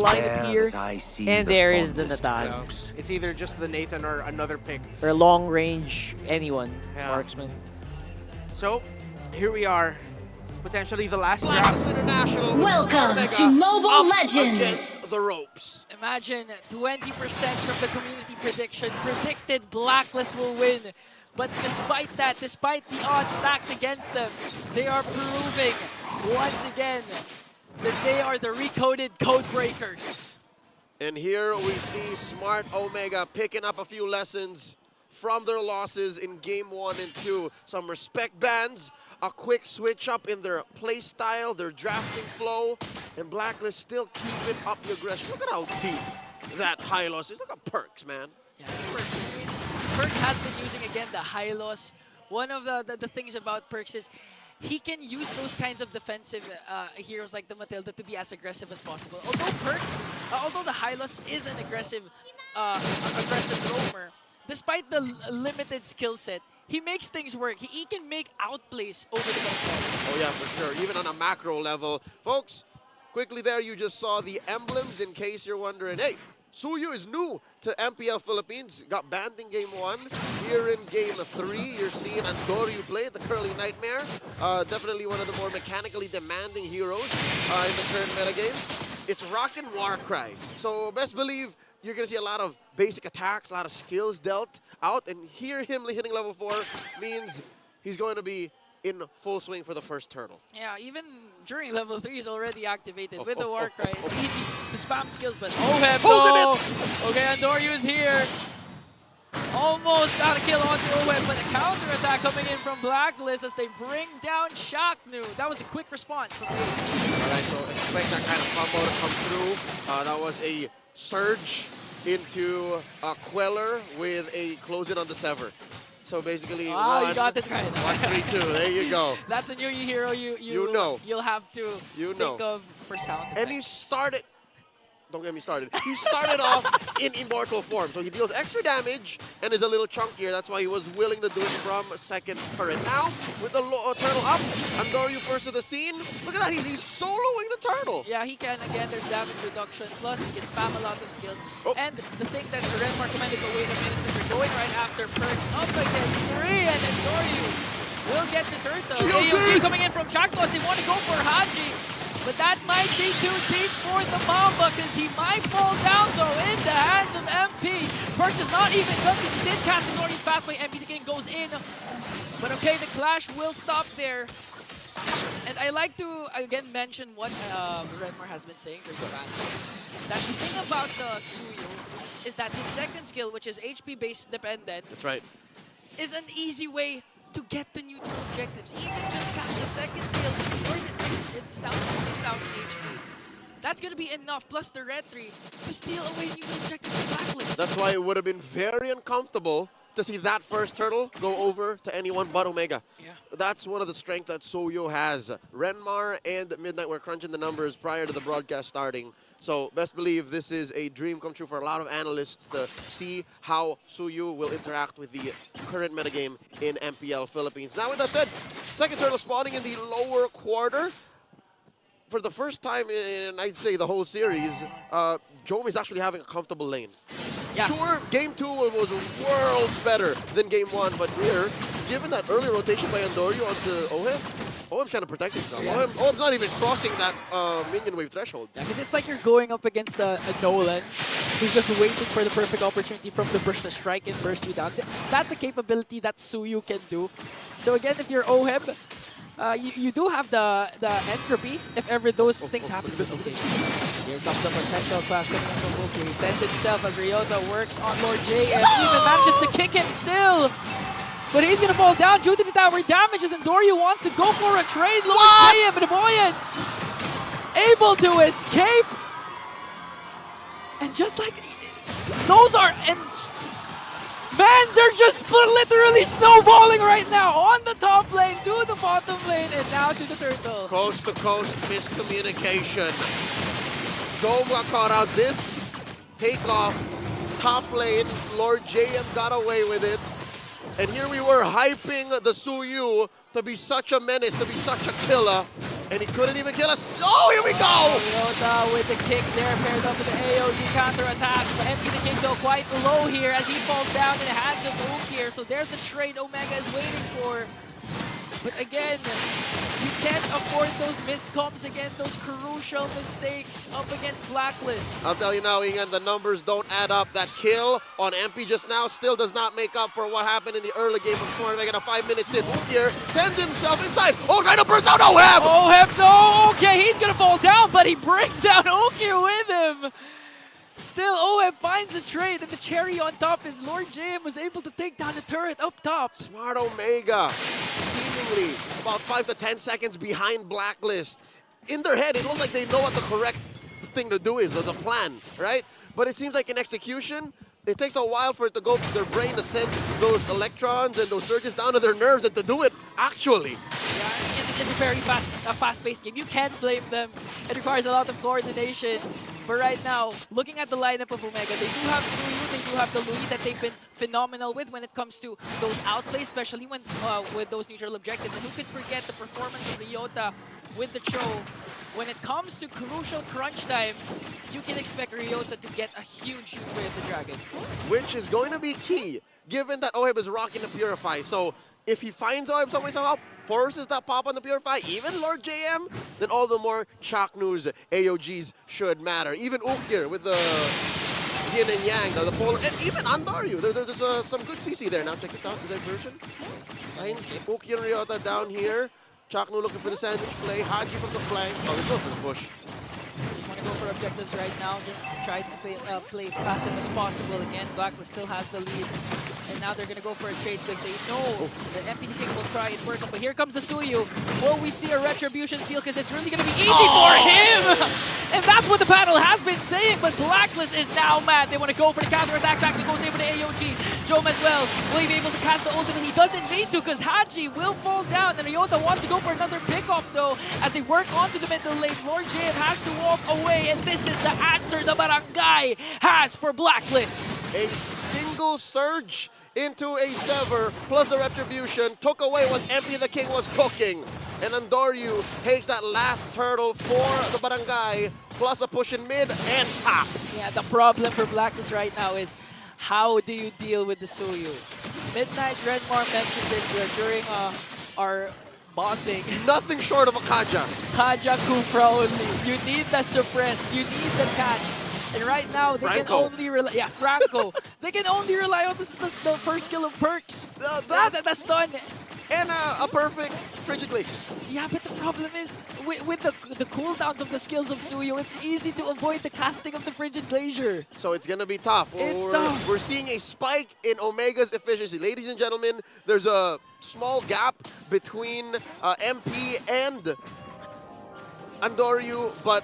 lineup here, and there is the Nathan. Yeah. It's either just the Nathan or another pick. Or long range, anyone, Yeah. marksman. So, here we are. Potentially the last Blacklist draft. International. Welcome Omega to Mobile up Legends. Against the ropes. Imagine 20% from the community prediction predicted Blacklist will win. But despite that, despite the odds stacked against them, they are proving once again that they are the recoded code breakers. And here we see Smart Omega picking up a few lessons from their losses in Game 1 and 2. Some respect bans, a quick switch up in their play style, their drafting flow, and Blacklist still keeping up the aggression. Look at how deep that high loss is. Look at Perks, man. Yeah, Perks has been using, again, the high loss. One of the things about Perks is he can use those kinds of defensive heroes like the Matilda to be as aggressive as possible. Although Perks, although the high loss is an aggressive roamer, despite the limited skill set, he makes things work. He can make outplays over the background. Oh yeah, for sure. Even on a macro level. Folks, quickly there you just saw the emblems in case you're wondering, hey, Suyu is new to MPL Philippines. Got banned in Game 1. Here in Game 3, you're seeing Andoryu play, the Curly Nightmare. Definitely one of the more mechanically demanding heroes in the current metagame. It's rockin' Warcry. So best believe you're going to see a lot of basic attacks, a lot of skills dealt out. And here him hitting level 4 means he's going to be in full swing for the first turtle. Yeah, even during level 3 is already activated with the Warcry. It's easy to spam skills, but OMG! Okay, Andoryu is here. Almost got a kill onto OMG, but a counter attack coming in from Blacklist as they bring down Shaknu. That was a quick response from Blacklist. Alright, so expect that kind of combo to come through. That was a surge into a Queller with a close it on the Sever. So basically, you one, got it right. 1, 3, 2. There you go. That's a new hero you know. You'll have to think of for sound effects. And he started. Don't get me started. He started off in Immortal form, so he deals extra damage and is a little chunkier. That's why he was willing to do it from second turret. Now, with the turtle up, Andoryu first to the scene. Look at that, he's soloing the turtle. Yeah, he can. Again, there's damage reduction. Plus, he can spam a lot of skills. Oh. And the thing that Redmar commented, but wait a minute, they're going right after Perks up against 3, and Andoryu will get the turtle. AOG coming in from Chakos. They want to go for Haji. But that might be too deep for the Mamba because he might fall down though in the hands of MP. Perks is not even done. He did cast Nordy's pathway. MP the King goes in. But okay, the clash will stop there. And I like to again mention what Redmar has been saying during the match. That the thing about Suyu is that his second skill, which is HP based dependent, That's right. is an easy way to get the neutral objectives. He can just cast the second skill, it's down to 6,000 HP. That's going to be enough, plus the red 3, to steal away neutral objectives from Blacklist. That's why it would have been very uncomfortable to see that first turtle go over to anyone but Omega. Yeah. That's one of the strengths that Suyu has. Renmar and Midnight were crunching the numbers prior to the broadcast starting. So best believe this is a dream come true for a lot of analysts to see how Suyu will interact with the current metagame in MPL Philippines. Now with that said, second turtle spawning in the lower quarter. For the first time in, I'd say, the whole series, Jome is actually having a comfortable lane. Yeah. Sure, Game 2 was worlds better than Game 1, but here, given that early rotation by Andoryu onto OM's kind of protecting himself. Yeah. OM's not even crossing that minion wave threshold. Yeah, because it's like you're going up against a Nolan who's just waiting for the perfect opportunity from the burst to strike and burst you down. That's a capability that Suyu can do. So again, if you're OHEB, you do have the entropy if ever those things happen. Okay. Here comes the potential class coming from Mookie. He sends himself as Ryota works on Lord J and even manages to kick him still. But he's going to fall down due to the tower damages, and Andoryu wants to go for a trade. Lord J, but Buoyant able to escape. And just like those are... Man, they're just literally snowballing right now on the top lane to the bottom lane and now to the turtle. Coast to coast miscommunication. Jome got caught out, did take off top lane. Lord JM got away with it. And here we were hyping the Suyu to be such a menace, to be such a killer. And he couldn't even kill us. Oh, here we go! Ryota with the kick there, paired up with the AOG counter-attack. MP the King though quite low here as he falls down in the hands of Ukir. So there's the trade Omega is waiting for. But again, you can't afford those miscoms again, those crucial mistakes up against Blacklist. I'll tell you now, Ian, the numbers don't add up. That kill on MP just now still does not make up for what happened in the early game of Smart Omega. 5 minutes in, Ukir sends himself inside. Oh, trying to burst out OHEB! OHEB, no! Okay, he's gonna fall down, but he brings down Ukir with him. Still, OHEB finds the trade, and the cherry on top is Lord JM was able to take down the turret up top. Smart Omega, seemingly about 5 to 10 seconds behind Blacklist. In their head, it looks like they know what the correct thing to do is, or the plan, right? But it seems like in execution, it takes a while for it to go to their brain to send those electrons and those surges down to their nerves and to do it actually. Yeah, it's a very fast-paced game. You can't blame them. It requires a lot of coordination. But right now, looking at the lineup of Omega, they do have Suyu, they do have the Louis that they've been phenomenal with when it comes to those outplays, especially when with those neutral objectives. And who could forget the performance of Ryota with the Cho? When it comes to crucial crunch time, you can expect Ryota to get a huge with the Dragon. Which is going to be key, given that OHEB is rocking the Purify. So if he finds OHEB some way somehow, forces that pop on the Purify, even Lord JM, then all the more Chaknu's AOGs should matter. Even Ukir with the yin and yang, the polar, and even Andaryu. There's some good CC there. Now check this out, the diversion. Finds Ukir and Ryota down here. Chaknu looking for the sandwich play. Haji from the flank. Oh, he's going for the push. Just want to go for objectives right now. Just try to play passive as possible. Again, Blacklist still has the lead. And now they're going to go for a trade because they know that MPD King will try and work up. But here comes the Suyu. Will we see a Retribution steal? Because it's really going to be easy for him. And that's what the panel has been saying. But Blacklist is now mad. They want to go for the counter-attack. Back to goes in for the AOG. Jome as well. Will he be able to cast the ultimate? He doesn't need to because Haji will fall down. And Ryota wants to go for another pick-off though. As they work onto the middle lane, Lord JM has to walk away. And this is the answer the Barangay has for Blacklist. A single surge into a sever, plus the retribution, took away what MP the King was cooking. And Andaryu takes that last turtle for the Barangay, plus a push in mid and top. Yeah, the problem for Blacklist right now is how do you deal with the Suyu? Midnight Redmar mentioned this during our bonding. Nothing short of a Kaja. Kaja Kupra only. You need the suppress, you need the catch. And right now, they can only rely... Yeah, Franco. They can only rely on the first skill of Perks. The stun. And a perfect Frigid Glacier. Yeah, but the problem is, with the cooldowns of the skills of Suyu, it's easy to avoid the casting of the Frigid Glacier. So it's going to be tough. Tough. We're seeing a spike in Omega's efficiency. Ladies and gentlemen, there's a small gap between MP and Andaryu, but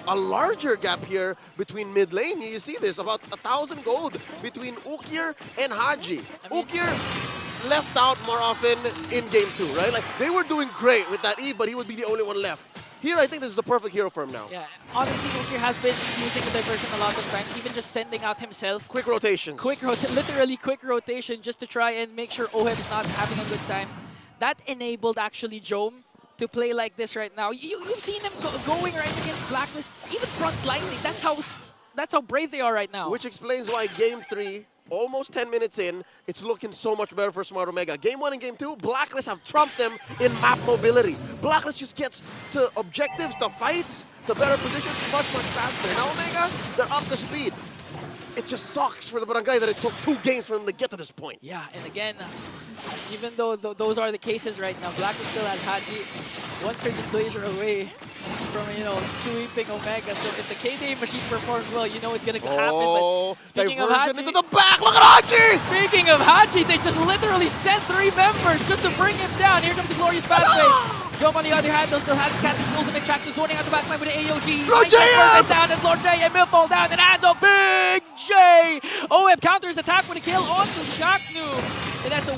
a larger gap here between mid lane. You see this, about 1,000 gold between Ukir and Haji. Ukir left out more often in game 2, right? Like, they were doing great with that E, but he would be the only one left. Here, I think this is the perfect hero for him now. Yeah, honestly, Ukir has been using the diversion a lot of times, even just sending out himself. Quick rotations. Literally quick rotation just to try and make sure OHEB is not having a good time. That enabled actually Jome to play like this right now. You've seen him going right against Blacklist, even front-lining. That's how brave they are right now. Which explains why game 3, almost 10 minutes in, it's looking so much better for Smart Omega. Game 1 and game 2, Blacklist have trumped them in map mobility. Blacklist just gets to objectives, to fights, to better positions much, much faster. Now Omega, they're up to speed. It just sucks for the Barangay that it took 2 games for them to get to this point. Yeah, and again, even though those are the cases right now, Blacklist still has Haji one Frigid Glacier away from, sweeping Omega. So if the KDA machine performs well, you know it's going to happen. But speaking of Haji, into the back, look at Haji! Speaking of Haji, they just literally sent 3 members just to bring him down. Here comes the glorious pathway. Jome on the other hand, though, still has Cat ultimate track to zoning out the backline with the AOG. Lord JM! Down as Lord JM will fall down and adds a big J. OHEB counters attack with a kill onto Chaknu. And that's a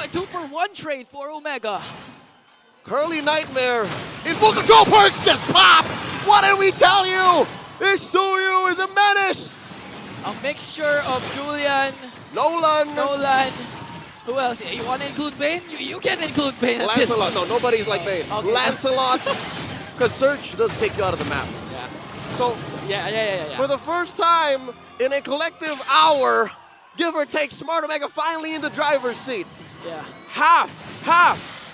2 for 1 trade for Omega. Curly Nightmare in full control. Perks just pop! What did we tell you? This Suyu is a menace! A mixture of Julian, Nolan, Who else? You want to include Bane? You can include Bane. Lancelot. No, nobody's like Bane. Okay. Lancelot. Because Surge does take you out of the map. Yeah. So, Yeah. for the first time in a collective hour, give or take, Smart Omega finally in the driver's seat. Yeah. Half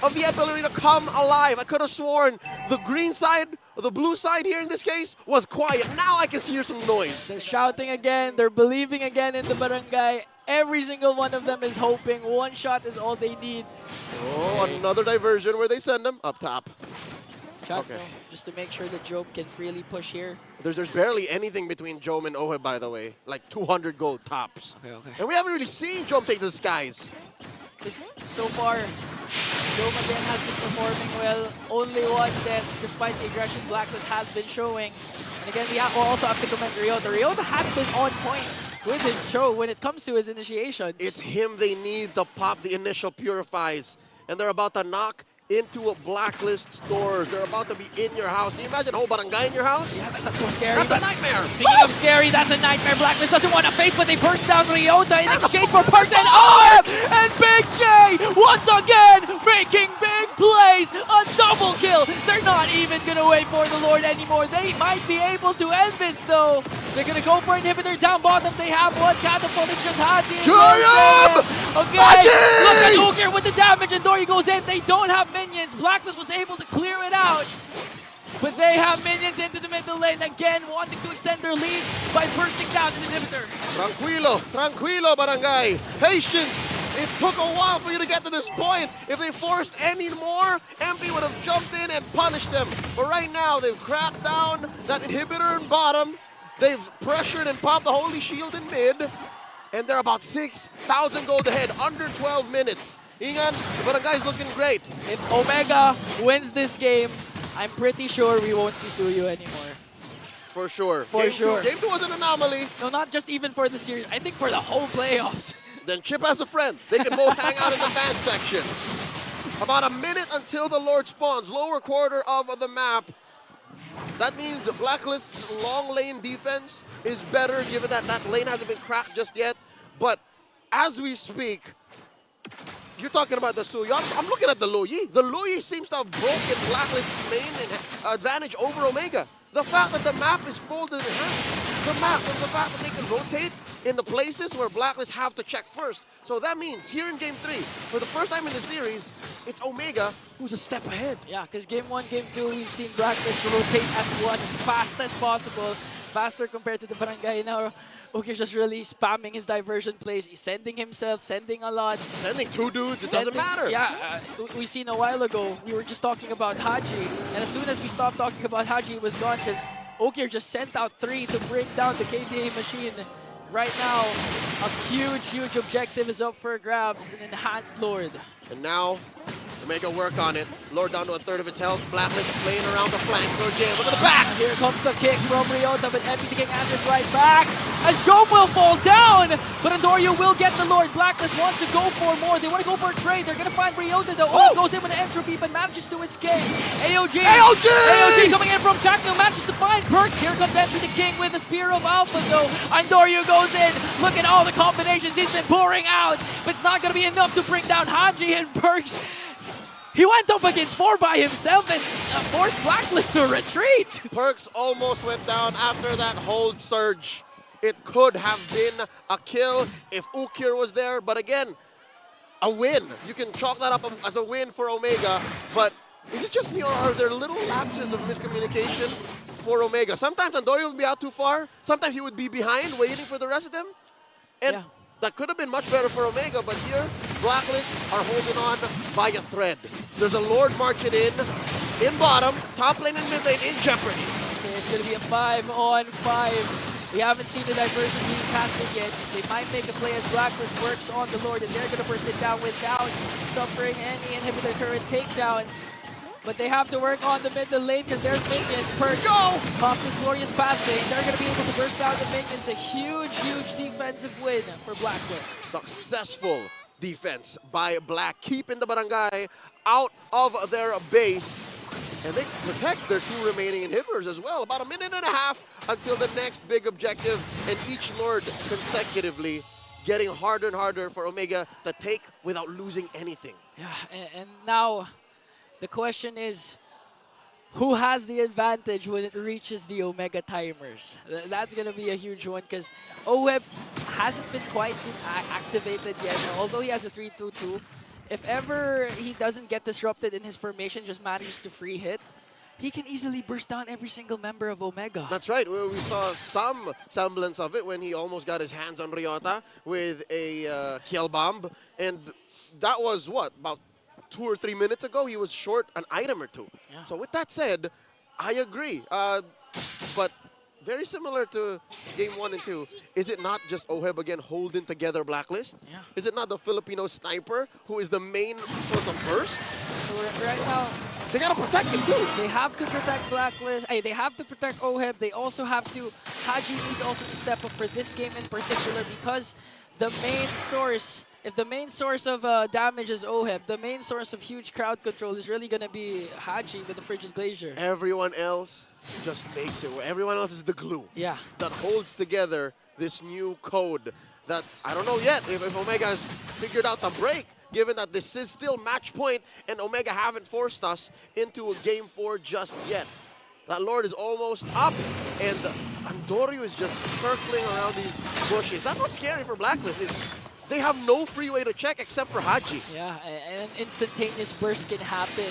of the MPL Arena come alive. I could have sworn the green side, or the blue side here in this case, was quiet. Now I can hear some noise. They're shouting again. They're believing again in the barangay. Every single one of them is hoping. One shot is all they need. Oh, another diversion where they send them up top. Okay. Just to make sure that Job can freely push here. There's barely anything between Jom and Ohe, by the way. Like 200 gold tops. Okay. And we haven't really seen Jom take to the skies. So far, Job again has been performing well. Only one death, despite the aggression Blacklist has been showing. And again, we also have to commend Ryota. Ryota has been on point with his show when it comes to his initiations. It's him they need to pop the initial purifies. And they're about to knock into a Blacklist stores. They're about to be in your house. Can you imagine a whole barangay in your house? Yeah, that's so scary. That's a nightmare. Speaking of scary, that's a nightmare. Blacklist doesn't want to face, but they burst down Ryota in exchange for Perks and OM! And Big J, once again, making big plays. A double kill. They're not even going to wait for the Lord anymore. They might be able to end this, though. They're going to go for inhibitor down bottom. They have one catapult. It's just Haji. Okay, look at Ukir with the damage, and Dory goes in. They don't have minions. Blacklist was able to clear it out. But they have minions into the middle lane again, wanting to extend their lead by bursting down an inhibitor. Tranquilo, barangay. Patience. It took a while for you to get to this point. If they forced any more, MP would have jumped in and punished them. But right now, they've cracked down that inhibitor in bottom. They've pressured and popped the Holy Shield in mid. And they're about 6,000 gold ahead, under 12 minutes. Ingan, the barangay's looking great. If Omega wins this game, I'm pretty sure we won't see Suyu anymore. For sure. Game 2 was an anomaly. No, not just even for the series. I think for the whole playoffs. Then Chip has a friend. They can both hang out in the fan section. About a minute until the Lord spawns. Lower quarter of the map. That means the Blacklist's long lane defense is better, given that that lane hasn't been cracked just yet. But as we speak, you're talking about the Suyu. I'm looking at the Luyi. The Luyi seems to have broken Blacklist's main advantage over Omega. The fact that the map is folded in half. The fact that they can rotate in the places where Blacklist have to check first. So that means here in Game 3, for the first time in the series, it's Omega who's a step ahead. Yeah, because Game 1, Game 2, we've seen Blacklist rotate as one fast as possible. Faster compared to the barangay. Now, Ukir's just really spamming his diversion plays. He's sending himself, sending a lot. Sending two dudes, it doesn't matter. Yeah, we seen a while ago, we were just talking about Haji. And as soon as we stopped talking about Haji, it was gone because Ukir just sent out 3 to bring down the KDA machine. Right now, a huge objective is up for grabs, an enhanced Lord. And now, Omega work on it. Lord down to a third of its health. Blacklist playing around the flank. Lord Jam, look at the back! Here comes the kick from Ryota, but MP taking answers right back. As Job will fall down, but Andorio will get the Lord. Blacklist wants to go for more. They want to go for a trade. They're going to find Ryota, though. Oh, goes in with an entropy, but manages to escape. AOG coming in from Chakno, manages to find Perks. Here comes MP the King with the Spear of Alpha, though. Andorio goes in. Look at all the combinations he's been pouring out, but it's not going to be enough to bring down Haji and Perks. He went up against 4 by himself and forced Blacklist to retreat. Perks almost went down after that hold surge. It could have been a kill if Ukir was there, but again, a win. You can chalk that up as a win for Omega, but is it just me or are there little lapses of miscommunication for Omega? Sometimes Andorio would be out too far, sometimes he would be behind waiting for the rest of them, and that could have been much better for Omega, but here, Blacklist are holding on by a thread. There's a Lord marching in bottom, top lane and mid lane in jeopardy. Okay, it's going to be a 5-on-5. We haven't seen the diversion being casted yet. They might make a play as Blacklist works on the Lord, and they're going to burst it down without suffering any inhibitor current takedowns. But they have to work on the middle lane because there's minions. Perks pops his glorious passing. They're going to be able to burst down the minions. A huge defensive win for Blacklist. Successful defense by Black, keeping the barangay out of their base. And they protect their 2 remaining inhibitors as well. About a minute and a half until the next big objective, and each Lord consecutively getting harder and harder for Omega to take without losing anything. Yeah, and now the question is, who has the advantage when it reaches the Omega timers? That's going to be a huge one because OWEB hasn't been quite activated yet. Although he has a 3-2-2, if ever he doesn't get disrupted in his formation, just manages to free hit, he can easily burst down every single member of Omega. That's right. We saw some semblance of it when he almost got his hands on Ryota with a kill bomb. And that was, what, about 2 or 3 minutes ago? He was short an item or two. Yeah. So with that said, I agree. But very similar to game 1 and 2, is it not just OHEB again holding together Blacklist? Yeah. Is it not the Filipino sniper who is the main sort of burst? So right now, they gotta protect him too. They have to protect Blacklist. They have to protect OHEB. They also have to. Haji needs also to step up for this game in particular because the main source. If the main source of damage is OHEB, the main source of huge crowd control is really gonna be Haji with the Frigid Glacier. Everyone else just makes it. Everyone else is the glue. Yeah. That holds together this new code. That I don't know yet if Omega has figured out the break. Given that this is still match point and Omega haven't forced us into a game 4 just yet. That Lord is almost up and Andoryu is just circling around these bushes. That's what's scary for Blacklist is they have no free way to check except for Haji. Yeah, and an instantaneous burst can happen.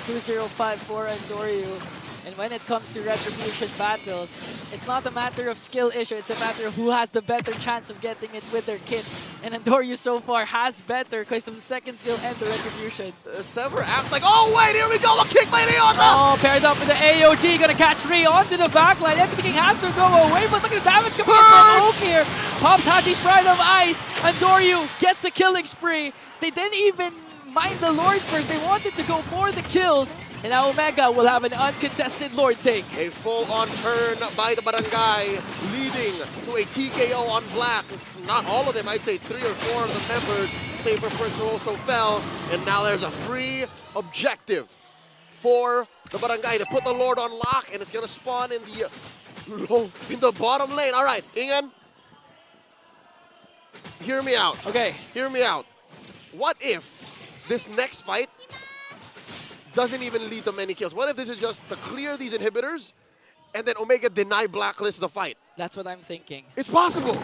2-0-5 for Andoryu. And when it comes to retribution battles, it's not a matter of skill issue, it's a matter of who has the better chance of getting it with their kit. And Andoryu so far has better because of the second skill and the retribution. Sever acts like, oh wait, here we go, a kick by Ryota! Oh, paired up with the AOG, gonna catch Ree onto the backline. Everything has to go away, but look at the damage coming in from Oak here. Pops Haji's Pride of Ice. Andoryu gets a killing spree. They didn't even mind the Lord first, they wanted to go for the kills. And now Omega will have an uncontested Lord take. A full-on turn by the Barangay, leading to a TKO on Black. Not all of them, I'd say 3 or 4 of the members. Saber First also fell, and now there's a free objective for the Barangay to put the Lord on lock, and it's gonna spawn in the bottom lane. All right, Ingan, hear me out. Okay. Hear me out. What if this next fight doesn't even lead to many kills? What if this is just to clear these inhibitors and then Omega deny Blacklist the fight? That's what I'm thinking. It's possible.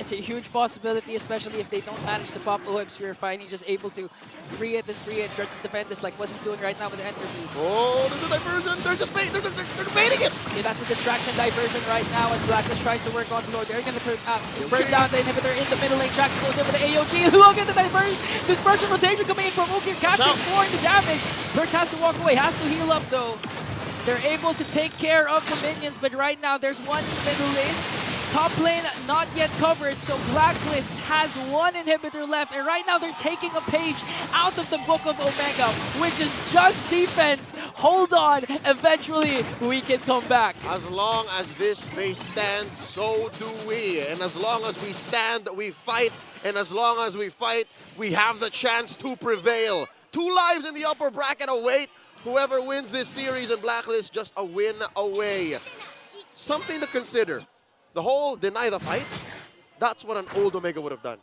It's a huge possibility, especially if they don't manage to pop OHEB Purify and he's just able to free it and free it, just defend this like what he's doing right now with the entropy. Oh, there's a diversion. They're just debating it. Okay, that's a distraction diversion right now as Blacklist tries to work on the Lord. They're going to burn down the inhibitor in the middle lane. Track goes in with the AOG. Look at the diversion. Dispersion rotation coming in from Oki. Captain scoring the damage. Perks has to walk away, has to heal up though. They're able to take care of the minions, but right now there's one middle lane. Top lane not yet covered, so Blacklist has one inhibitor left, and right now they're taking a page out of the book of Omega, which is just defense. Hold on, eventually we can come back. As long as this base stands, so do we. And as long as we stand, we fight. And as long as we fight, we have the chance to prevail. 2 lives in the upper bracket await. Whoever wins this series in Blacklist, just a win away. Something to consider. The whole deny the fight, that's what an old Omega would have done.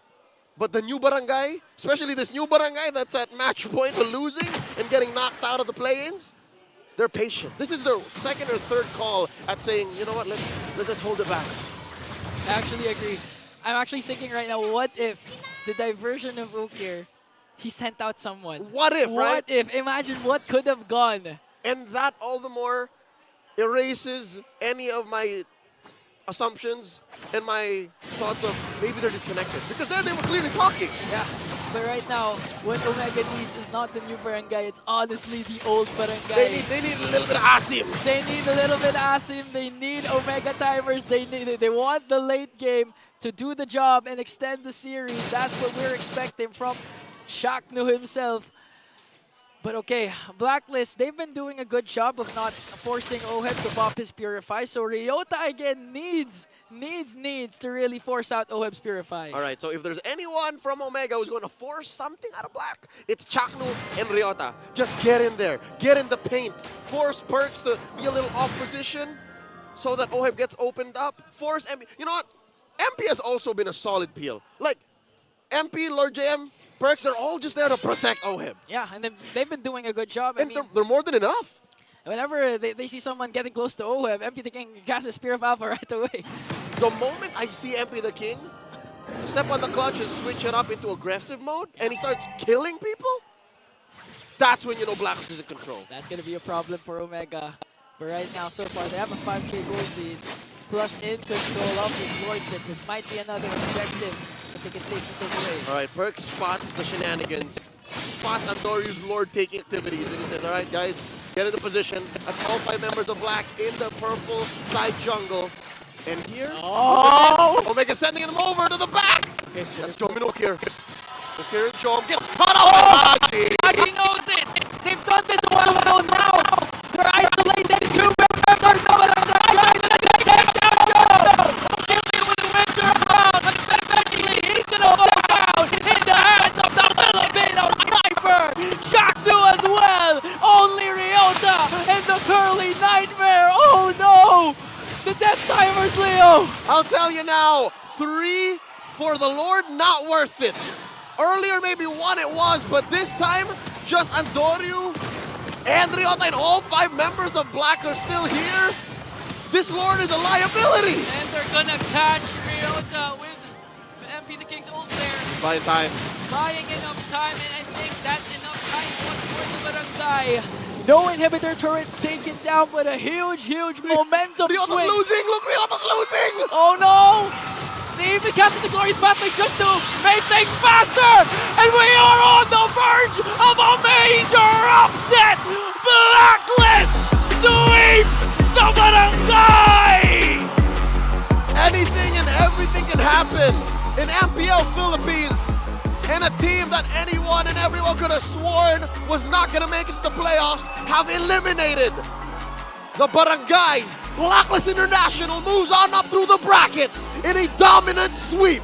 But the new Barangay, especially this new Barangay that's at match point to losing and getting knocked out of the play-ins, they're patient. This is their second or third call at saying, you know what, let's hold it back. I actually agree. I'm actually thinking right now, what if the diversion of Ukir, he sent out someone? What if, right? What if? Imagine what could have gone. And that all the more erases any of my assumptions and my thoughts of maybe they're disconnected. Because there they were clearly talking. Yeah, but right now, what Omega needs is not the new Barangay, it's honestly the old Barangay. They need a little bit of Asim. They need a little bit of Asim, they need Omega timers, they want the late game to do the job and extend the series. That's what we're expecting from Shaknu himself. But okay, Blacklist, they've been doing a good job of not forcing OHEB to pop his Purify. So Ryota again needs to really force out OHEB's Purify. All right, so if there's anyone from Omega who's going to force something out of Black, it's Chaknu and Ryota. Just get in there, get in the paint, force Perks to be a little off position so that OHEB gets opened up. Force MP. You know what? MP has also been a solid peel. Like, MP, Lord JM, Perks, they're all just there to protect OHIM. Yeah, and they've been doing a good job. I And mean, they're more than enough. whenever they see someone getting close to OHIM, MP the King casts a Spear of Alpha right away. The moment I see MP the King step on the clutch and switch it up into aggressive mode, and he starts killing people, that's when you know Blacklist is in control. That's going to be a problem for Omega. But right now, so far, they have a 5k gold lead, plus in control of this Lordship. This might be another objective that they can safely take away. All right, Perks spots the shenanigans, spots Andoryu's Lord-taking activities, and he says, all right, guys, get into position. That's all 5 members of Black in the purple side jungle. And here, Oh! Omega sending them over to the back. Okay, That's Domino here. Here, Jom gets cut off by Haji. Haji knows this! They've done this a while ago now! They're isolated! 2 members of the guys in the with the winter around! But eventually he's gonna go down in the hands of the Filipino sniper! Shakdu as well! Only Ryota and the Curly Nightmare! Oh no! The death timers, Leo! I'll tell you now, 3 for the Lord, not worth it. Earlier, maybe 1 it was, but this time, just Andoryu and Ryota and all 5 members of Black are still here. This Lord is a liability. And they're gonna catch Ryota with MP the King's ult there. By time. Buying enough time, and I think that's enough time for the Barangay. No inhibitor turrets taken down, but a huge momentum Ryota's swing. losing! Look, Ryota's losing! Oh no! They even captured the glorious pathway just to make things faster! And we are on the verge of a major upset! Blacklist sweeps the Barangay! Anything and everything can happen in MPL Philippines. And a team that anyone and everyone could have sworn was not going to make it to the playoffs have eliminated the Barangays. Blacklist International moves on up through the brackets in a dominant sweep.